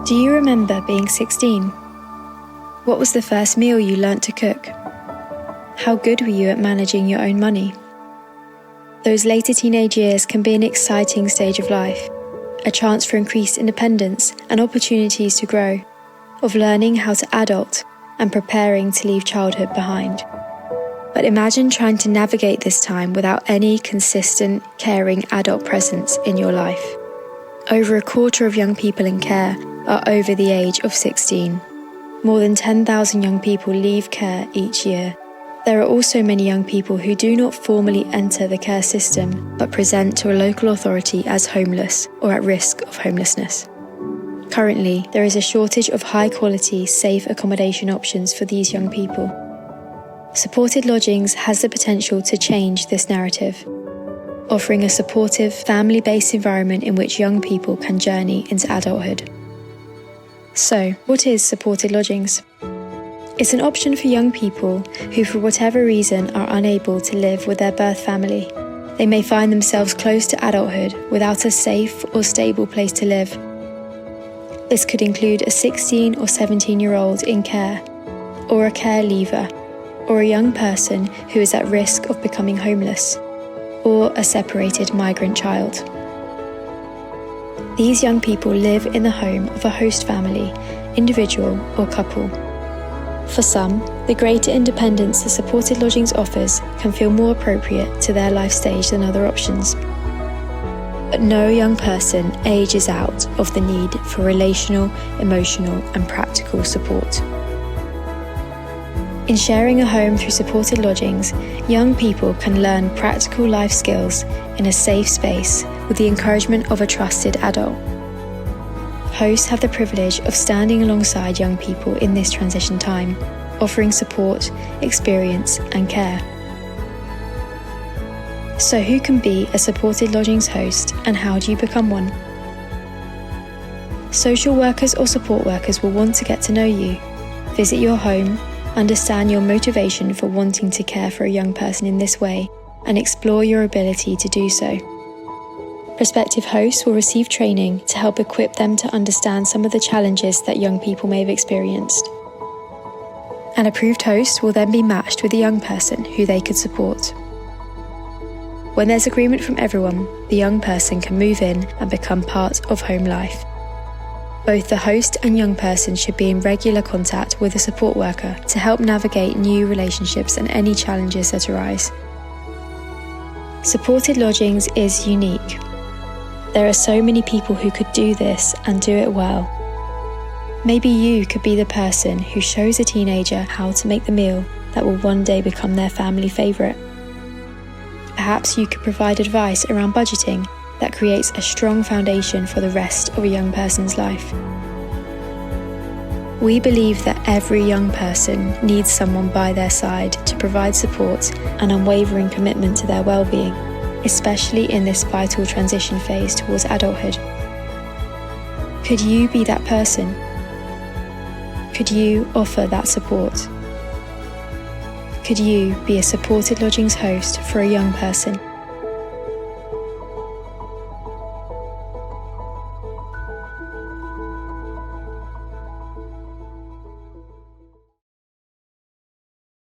Do you remember being 16? What was the first meal you learnt to cook? How good were you at managing your own money? Those later teenage years can be an exciting stage of life, a chance for increased independence and opportunities to grow, of learning how to adult and preparing to leave childhood behind. But imagine trying to navigate this time without any consistent, caring adult presence in your life. Over a quarter of young people in care are over the age of 16. More than 10,000 young people leave care each year. There are also many young people who do not formally enter the care system but present to a local authority as homeless or at risk of homelessness. Currently, there is a shortage of high-quality, safe accommodation options for these young people. Supported Lodgings has the potential to change this narrative, offering a supportive, family-based environment in which young people can journey into adulthood. So, what is Supported Lodgings? It's an option for young people who, for whatever reason, are unable to live with their birth family. They may find themselves close to adulthood without a safe or stable place to live. This could include a 16 or 17-year-old in care, or a care leaver, or a young person who is at risk of becoming homeless, or a separated migrant child. These young people live in the home of a host family, individual or couple. For some, the greater independence the Supported Lodgings offers can feel more appropriate to their life stage than other options. But no young person ages out of the need for relational, emotional and practical support. In sharing a home through Supported Lodgings, young people can learn practical life skills in a safe space with the encouragement of a trusted adult. Hosts have the privilege of standing alongside young people in this transition time, offering support, experience and care. So who can be a Supported Lodgings host and how do you become one? Social workers or support workers will want to get to know you, visit your home, understand your motivation for wanting to care for a young person in this way, and explore your ability to do so. Prospective hosts will receive training to help equip them to understand some of the challenges that young people may have experienced. An approved host will then be matched with a young person who they could support. When there's agreement from everyone, the young person can move in and become part of home life. Both the host and young person should be in regular contact with a support worker to help navigate new relationships and any challenges that arise. Supported Lodgings is unique. There are so many people who could do this and do it well. Maybe you could be the person who shows a teenager how to make the meal that will one day become their family favourite. Perhaps you could provide advice around budgeting that creates a strong foundation for the rest of a young person's life. We believe that every young person needs someone by their side to provide support and unwavering commitment to their well-being, especially in this vital transition phase towards adulthood. Could you be that person? Could you offer that support? Could you be a Supported Lodgings host for a young person?